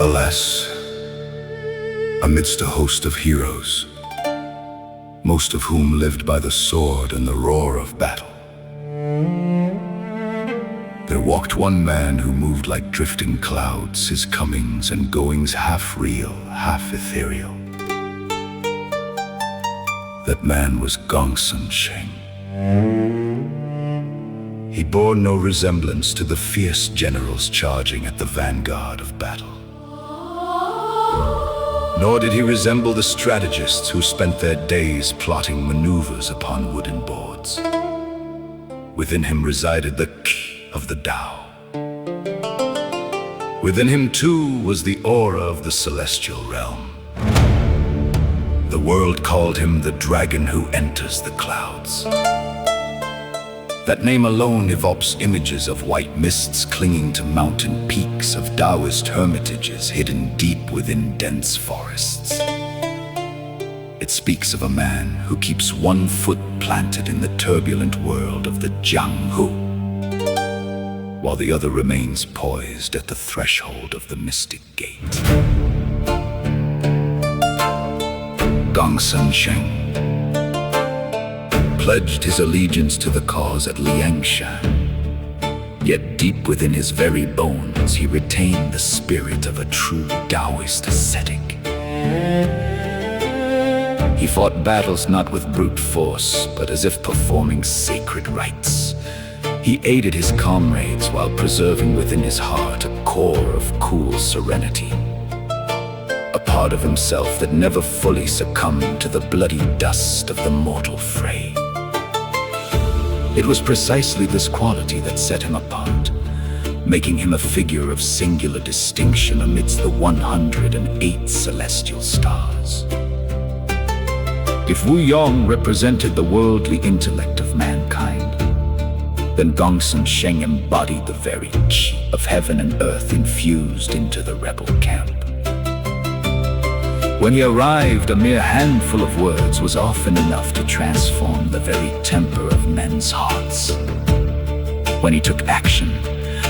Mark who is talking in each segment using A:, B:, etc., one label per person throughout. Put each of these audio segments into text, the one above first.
A: Alas, amidst a host of heroes, most of whom lived by the sword and the roar of battle, there walked one man who moved like drifting clouds, his comings and goings half real, half ethereal. That man was Gongsun Sheng. He bore no resemblance to the fierce generals charging at the vanguard of battle. Nor did he resemble the strategists who spent their days plotting maneuvers upon wooden boards. Within him resided the key of the Tao. Within him too was the aura of the celestial realm. The world called him the dragon who enters the clouds. That name alone evokes images of white mists clinging to mountain peaks, of Taoist hermitages hidden deep within dense forests. It speaks of a man who keeps one foot planted in the turbulent world of the Jianghu, while the other remains poised at the threshold of the mystic gate. Gongsun Sheng pledged his allegiance to the cause at Liangshan. Yet deep within his very bones, he retained the spirit of a true Taoist ascetic. He fought battles not with brute force, but as if performing sacred rites. He aided his comrades while preserving within his heart a core of cool serenity, a part of himself that never fully succumbed to the bloody dust of the mortal fray. It was precisely this quality that set him apart, making him a figure of singular distinction amidst the 108 celestial stars. If Wu Yong represented the worldly intellect of mankind, then Gongsun Sheng embodied the very chi of heaven and earth infused into the rebel camp. When he arrived, a mere handful of words was often enough to transform the very temper of men's hearts. When he took action,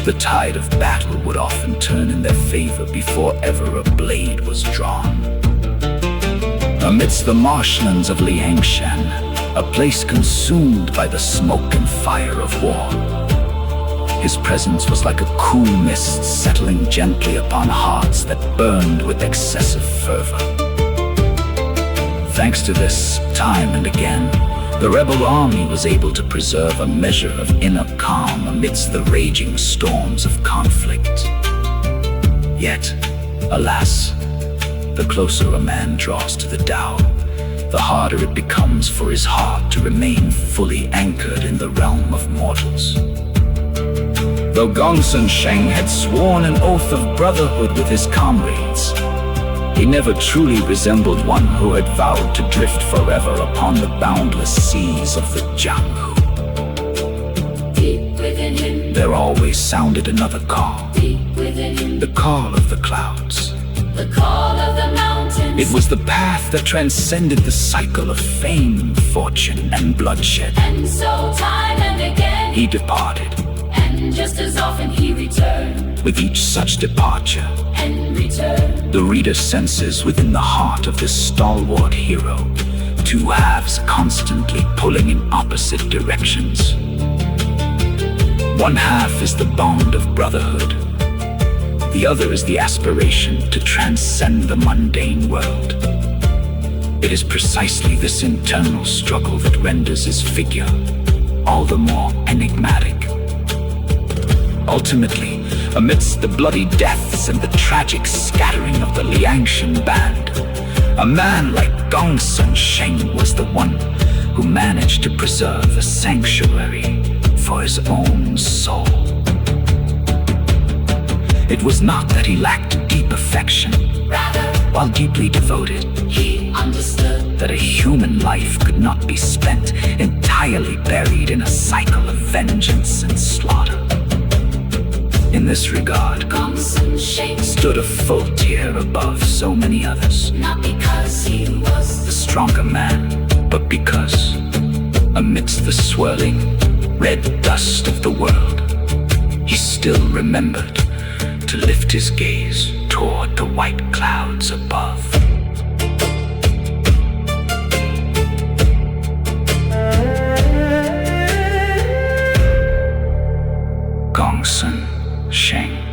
A: the tide of battle would often turn in their favor before ever a blade was drawn. Amidst the marshlands of Liangshan, a place consumed by the smoke and fire of war, his presence was like a cool mist settling gently upon hearts that burned with excessive fervor. Thanks to this, time and again, the rebel army was able to preserve a measure of inner calm amidst the raging storms of conflict. Yet, alas, the closer a man draws to the Tao, the harder it becomes for his heart to remain fully anchored in the realm of mortals. Though Gongsun Sheng had sworn an oath of brotherhood with his comrades, he never truly resembled one who had vowed to drift forever upon the boundless seas of the Jianghu.
B: Deep within him,
A: there always sounded another call,
B: deep within him,
A: the call of the clouds.
B: the call of the mountains.
A: It was the path that transcended the cycle of fame, fortune, and bloodshed.
B: And so time and again,
A: He departed.
B: and just as often he returned,
A: With each such departure,
B: and returned.
A: the reader senses within the heart of this stalwart hero two halves constantly pulling in opposite directions. One half is the bond of brotherhood. The other is the aspiration to transcend the mundane world. It is precisely this internal struggle that renders his figure all the more enigmatic. Ultimately, amidst the bloody deaths and the tragic scattering of the Liangshan band, a man like Gongsun Sheng was the one who managed to preserve a sanctuary for his own soul. It was not that he lacked deep affection.
B: Rather,
A: While deeply devoted,
B: he understood
A: that a human life could not be spent entirely buried in a cycle of vengeance and slaughter. In this regard,
B: Gongsun Sheng
A: stood a full tier above so many others.
B: not because he was
A: The stronger man, but because, amidst the swirling red dust of the world, he still remembered to lift his gaze toward the white clouds above. Gongsun, Sheng.